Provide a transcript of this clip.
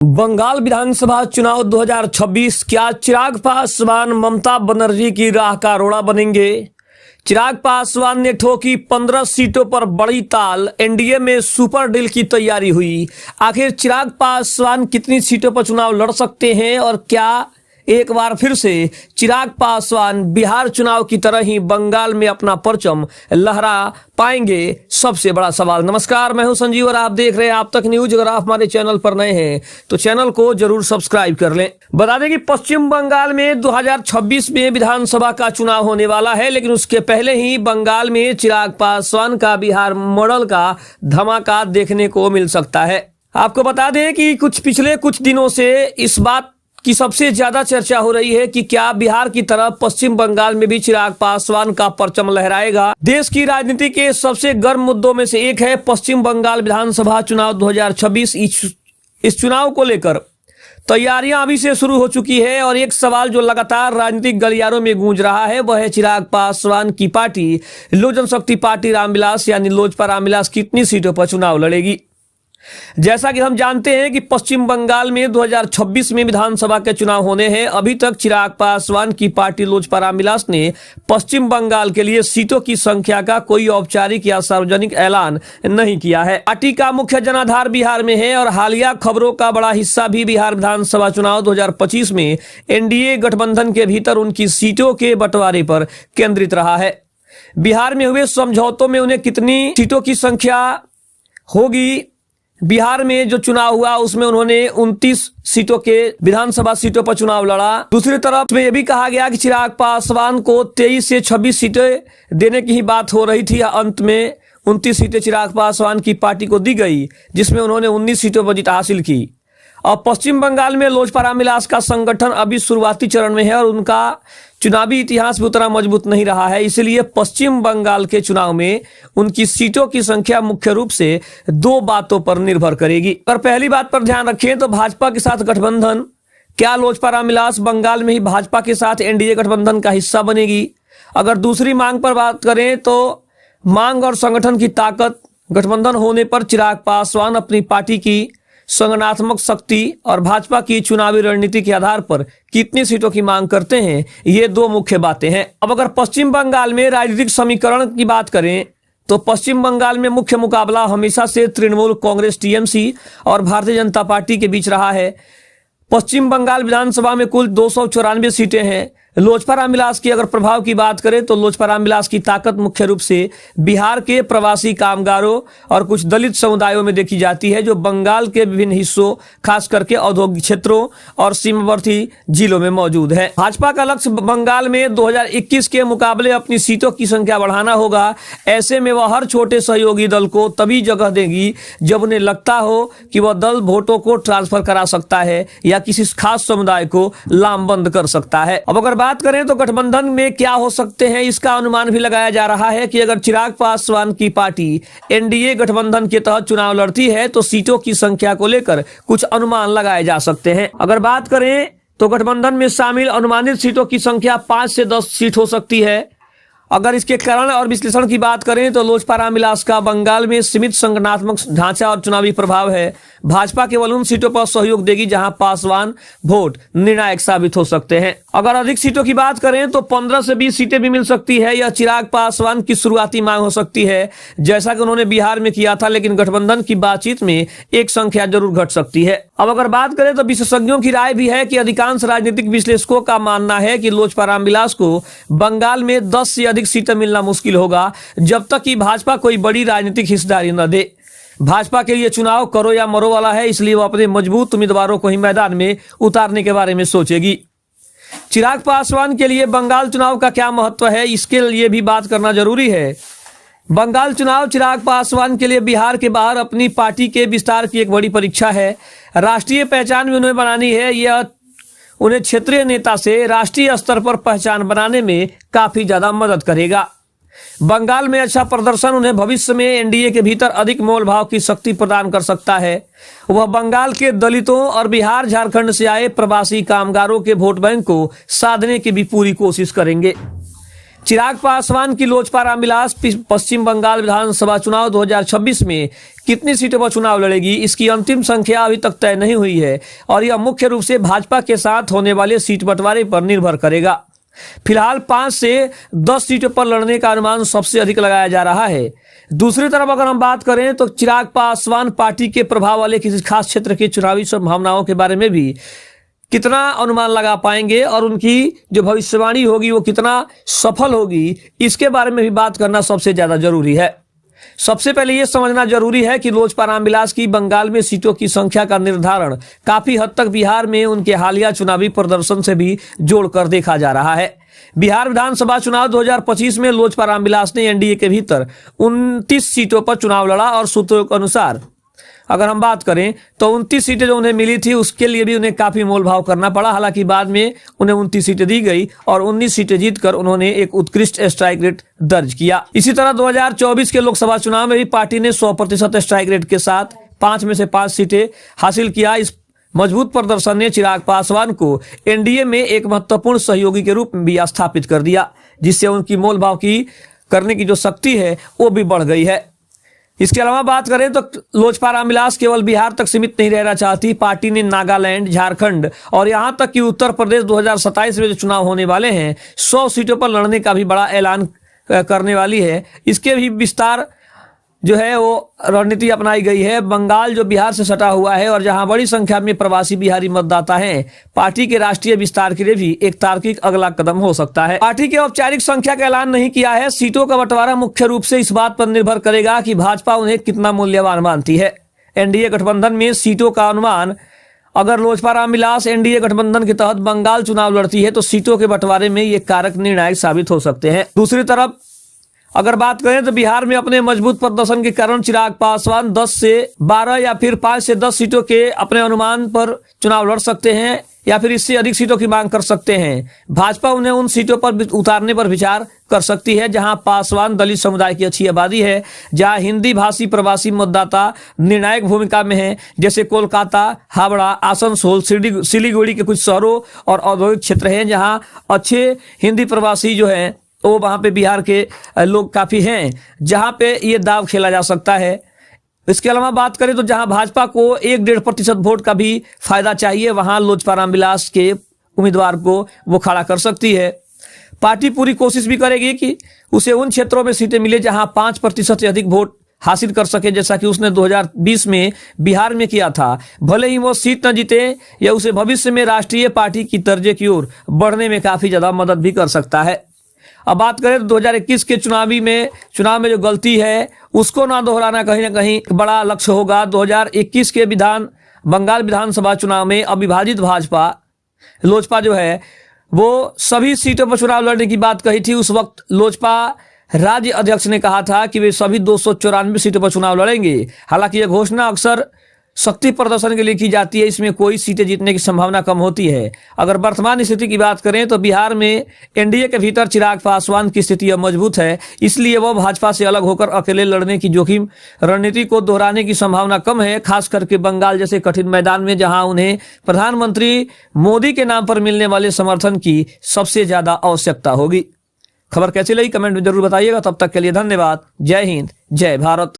बंगाल विधानसभा चुनाव 2026 क्या चिराग पासवान ममता बनर्जी की राह का रोड़ा बनेंगे? चिराग पासवान ने ठोकी 15 सीटों पर बड़ी ताल, एनडीए में सुपर डील की तैयारी हुई। आखिर चिराग पासवान कितनी सीटों पर चुनाव लड़ सकते हैं और क्या एक बार फिर से चिराग पासवान बिहार चुनाव की तरह ही बंगाल में अपना परचम लहरा पाएंगे? सबसे बड़ा सवाल। नमस्कार, मैं हूं संजीव और आप देख रहे हैं आप तक न्यूज। अगर आप हमारे चैनल पर नए हैं तो चैनल को जरूर सब्सक्राइब कर लें। बता दें कि पश्चिम बंगाल में 2026 में विधानसभा का चुनाव होने वाला है, लेकिन उसके पहले ही बंगाल में चिराग पासवान का बिहार मॉडल का धमाका देखने को मिल सकता है। आपको बता दें कि पिछले कुछ दिनों से इस बात की सबसे ज्यादा चर्चा हो रही है कि क्या बिहार की तरह पश्चिम बंगाल में भी चिराग पासवान का परचम लहराएगा। देश की राजनीति के सबसे गर्म मुद्दों में से एक है पश्चिम बंगाल विधानसभा चुनाव 2026। इस चुनाव को लेकर तैयारियां अभी से शुरू हो चुकी है और एक सवाल जो लगातार राजनीतिक गलियारों में गूंज रहा है वह है चिराग पासवान की पार्टी लोक जनशक्ति पार्टी रामविलास यानी लोजपा रामविलास कितनी सीटों पर चुनाव लड़ेगी। जैसा कि हम जानते हैं कि पश्चिम बंगाल में 2026 में विधानसभा के चुनाव होने हैं। अभी तक चिराग पासवान की पार्टी लोजपा रामविलास ने पश्चिम बंगाल के लिए सीटों की संख्या का कोई औपचारिक या सार्वजनिक ऐलान नहीं किया है। पार्टी का मुख्य जनाधार बिहार में है और हालिया खबरों का बड़ा हिस्सा भी बिहार विधानसभा चुनाव 2025 में एनडीए गठबंधन के भीतर उनकी सीटों के बंटवारे पर केंद्रित रहा है। बिहार में हुए समझौतों में उन्हें कितनी सीटों की संख्या होगी, बिहार में जो चुनाव हुआ उसमें उन्होंने 29 सीटों के विधानसभा सीटों पर चुनाव लड़ा। दूसरी तरफ में यह भी कहा गया कि चिराग पासवान को 23 से 26 सीटें देने की ही बात हो रही थी। अंत में 29 सीटें चिराग पासवान की पार्टी को दी गई, जिसमें उन्होंने 19 सीटों पर जीत हासिल की। और पश्चिम बंगाल में लोजपा रामविलास का संगठन अभी शुरुआती चरण में है और उनका चुनावी इतिहास भी उतना मजबूत नहीं रहा है। इसलिए पश्चिम बंगाल के चुनाव में उनकी सीटों की संख्या मुख्य रूप से दो बातों पर निर्भर करेगी। अगर पहली बात पर ध्यान रखें तो भाजपा के साथ गठबंधन, क्या लोजपा रामविलास बंगाल में ही भाजपा के साथ एनडीए गठबंधन का हिस्सा बनेगी? अगर दूसरी मांग पर बात करें तो मांग और संगठन की ताकत, गठबंधन होने पर चिराग पासवान अपनी पार्टी की संगठनात्मक शक्ति और भाजपा की चुनावी रणनीति के आधार पर कितनी सीटों की मांग करते हैं, ये दो मुख्य बातें हैं। अब अगर पश्चिम बंगाल में राजनीतिक समीकरण की बात करें तो पश्चिम बंगाल में मुख्य मुकाबला हमेशा से तृणमूल कांग्रेस टीएमसी और भारतीय जनता पार्टी के बीच रहा है। पश्चिम बंगाल विधानसभा में कुल 294 सीटें हैं। लोजपा रामविलास की अगर प्रभाव की बात करें तो लोजपा रामविलास की ताकत मुख्य रूप से बिहार के प्रवासी कामगारों और कुछ दलित समुदायों में देखी जाती है, जो बंगाल के विभिन्न हिस्सों खास करके औद्योगिक क्षेत्रों और सीमावर्ती जिलों में मौजूद है। भाजपा का लक्ष्य बंगाल में 2021 के मुकाबले अपनी सीटों की संख्या बढ़ाना होगा। ऐसे में वह हर छोटे सहयोगी दल को तभी जगह देगी जब उन्हें लगता हो कि वह दल वोटों को ट्रांसफर करा सकता है या किसी खास समुदाय को लामबंद कर सकता है। अब अगर बात करें तो गठबंधन में क्या हो सकते हैं, इसका अनुमान भी लगाया जा रहा है कि अगर चिराग पासवान की पार्टी एनडीए गठबंधन के तहत चुनाव लड़ती है तो सीटों की संख्या को लेकर कुछ अनुमान लगाए जा सकते हैं। अगर बात करें तो गठबंधन में शामिल अनुमानित सीटों की संख्या 5 से 10 सीट हो सकती है। अगर इसके कारण और विश्लेषण की बात करें तो लोजपा रामविलास का बंगाल में सीमित संगठनात्मक ढांचा और चुनावी प्रभाव है। भाजपा केवल उन सीटों पर सहयोग देगी जहां पासवान वोट निर्णायक साबित हो सकते हैं। अगर अधिक सीटों की बात करें तो 15 से 20 सीटें भी मिल सकती है। यह चिराग पासवान की शुरुआती मांग हो सकती है, जैसा कि उन्होंने बिहार में किया था, लेकिन गठबंधन की बातचीत में एक संख्या जरूर घट सकती है। अब अगर बात करें तो विशेषज्ञों की राय भी है कि अधिकांश राजनीतिक विश्लेषकों का मानना है कि लोजपा रामविलास को बंगाल में 10 से अधिक सीटें मिलना मुश्किल होगा जब तक कि भाजपा कोई बड़ी राजनीतिक हिस्सेदारी न दे। भाजपा के लिए चुनाव करो या मरो वाला है, इसलिए वो अपने मजबूत उम्मीदवारों को ही मैदान में उतारने के बारे में सोचेगी। चिराग पासवान के लिए बंगाल चुनाव का क्या महत्व है, इसके लिए भी बात करना जरूरी है। बंगाल चुनाव चिराग पासवान के लिए बिहार के बाहर अपनी पार्टी के विस्तार की एक बड़ी परीक्षा है। राष्ट्रीय पहचान भी उन्हें बनानी है। यह उन्हें क्षेत्रीय नेता से राष्ट्रीय स्तर पर पहचान बनाने में काफी ज्यादा मदद करेगा। बंगाल में अच्छा प्रदर्शन उन्हें भविष्य में एनडीए के भीतर अधिक मोल भाव की शक्ति प्रदान कर सकता है। वह बंगाल के दलितों और बिहार झारखंड से आए प्रवासी कामगारों के वोट बैंक को साधने की भी पूरी कोशिश करेंगे। चिराग पासवान की लोजपा रामविलास पश्चिम बंगाल विधानसभा चुनाव 2026 में कितनी सीटों पर चुनाव लड़ेगी, इसकी अंतिम संख्या अभी तक तय नहीं हुई है और यह मुख्य रूप से भाजपा के साथ होने वाले सीट बंटवारे पर निर्भर करेगा। फिलहाल 5 से 10 सीटों पर लड़ने का अनुमान सबसे अधिक लगाया जा रहा है। दूसरी तरफ अगर हम बात करें तो चिराग पासवान पार्टी के प्रभाव वाले किसी खास क्षेत्र की चुनावी संभावनाओं के बारे में भी कितना अनुमान लगा पाएंगे और उनकी जो भविष्यवाणी होगी वो कितना सफल होगी, इसके बारे में भी बात करना सबसे ज्यादा जरूरी है। सबसे पहले ये समझना जरूरी है कि लोजपा रामविलास की बंगाल में सीटों की संख्या का निर्धारण काफी हद तक बिहार में उनके हालिया चुनावी प्रदर्शन से भी जोड़कर देखा जा रहा है। बिहार विधानसभा चुनाव 2025 में लोजपा रामविलास ने एनडीए के भीतर 29 सीटों पर चुनाव लड़ा और सूत्रों के अनुसार अगर हम बात करें तो 29 सीटें जो उन्हें मिली थी उसके लिए भी उन्हें काफी मोलभाव करना पड़ा। हालांकि बाद में उन्हें 29 सीटें दी गई और 19 सीटें जीतकर उन्होंने एक उत्कृष्ट स्ट्राइक रेट दर्ज किया। इसी तरह 2024 के लोकसभा चुनाव में भी पार्टी ने 100% स्ट्राइक रेट के साथ 5 में से 5 सीटें हासिल किया। इस मजबूत प्रदर्शन ने चिराग पासवान को एनडीए में एक महत्वपूर्ण सहयोगी के रूप में भी स्थापित कर दिया, जिससे उनकी मोलभाव की करने की जो शक्ति है वो भी बढ़ गई है। इसके अलावा बात करें तो लोजपा रामविलास केवल बिहार तक सीमित नहीं रहना चाहती। पार्टी ने नागालैंड, झारखंड और यहां तक कि उत्तर प्रदेश 2027 में जो चुनाव होने वाले हैं 100 सीटों पर लड़ने का भी बड़ा ऐलान करने वाली है। इसके भी विस्तार जो है वो रणनीति अपनाई गई है। बंगाल जो बिहार से सटा हुआ है और जहां बड़ी संख्या में प्रवासी बिहारी मतदाता हैं, पार्टी के राष्ट्रीय विस्तार के लिए भी एक तार्किक अगला कदम हो सकता है। पार्टी के औपचारिक संख्या का ऐलान नहीं किया है। सीटों का बंटवारा मुख्य रूप से इस बात पर निर्भर करेगा कि भाजपा उन्हें कितना मूल्यवान मानती है। एनडीए गठबंधन में सीटों का अनुमान, अगर लोजपा रामविलास एनडीए गठबंधन के तहत बंगाल चुनाव लड़ती है तो सीटों के बंटवारे में ये कारक निर्णायक साबित हो सकते हैं। दूसरी तरफ अगर बात करें तो बिहार में अपने मजबूत प्रदर्शन के कारण चिराग पासवान 10 से 12 या फिर 5 से 10 सीटों के अपने अनुमान पर चुनाव लड़ सकते हैं या फिर इससे अधिक सीटों की मांग कर सकते हैं। भाजपा उन्हें उन सीटों पर उतारने पर विचार कर सकती है जहां पासवान दलित समुदाय की अच्छी आबादी है, जहां हिंदी भाषी प्रवासी मतदाता निर्णायक भूमिका में है, जैसे कोलकाता, हावड़ा, आसनसोल, सिलीगुड़ी के कुछ शहरों और औद्योगिक क्षेत्र हैं जहां अच्छे हिंदी प्रवासी जो हैं वो वहां पे बिहार के लोग काफी हैं, जहां पे ये दाव खेला जा सकता है। इसके अलावा बात करें तो जहां भाजपा को 1-1.5% वोट का भी फायदा चाहिए, वहां लोजपा रामविलास के उम्मीदवार को वो खड़ा कर सकती है। पार्टी पूरी कोशिश भी करेगी कि उसे उन क्षेत्रों में सीटें मिले जहां 5% से अधिक वोट हासिल कर सके, जैसा कि उसने 2020 में बिहार में किया था। भले ही वो सीट न जीते, या उसे भविष्य में राष्ट्रीय पार्टी की तर्जे की ओर बढ़ने में काफी ज्यादा मदद भी कर सकता है। अब बात करें तो 2021 के चुनाव में जो गलती है उसको ना दोहराना कहीं ना कहीं बड़ा लक्ष्य होगा। 2021 के बंगाल विधानसभा चुनाव में अविभाजित भाजपा लोजपा जो है वो सभी सीटों पर चुनाव लड़ने की बात कही थी। उस वक्त लोजपा राज्य अध्यक्ष ने कहा था कि वे सभी 294 सीटों पर चुनाव लड़ेंगे। हालांकि यह घोषणा अक्सर शक्ति प्रदर्शन के लिए की जाती है, इसमें कोई सीटें जीतने की संभावना कम होती है। अगर वर्तमान स्थिति की बात करें तो बिहार में एनडीए के भीतर चिराग पासवान की स्थिति अब मजबूत है, इसलिए वह भाजपा से अलग होकर अकेले लड़ने की जोखिम रणनीति को दोहराने की संभावना कम है, खास करके बंगाल जैसे कठिन मैदान में जहां उन्हें प्रधानमंत्री मोदी के नाम पर मिलने वाले समर्थन की सबसे ज्यादा आवश्यकता होगी। खबर कैसी लगी कमेंट में जरूर बताइएगा। तब तक के लिए धन्यवाद। जय हिंद, जय भारत।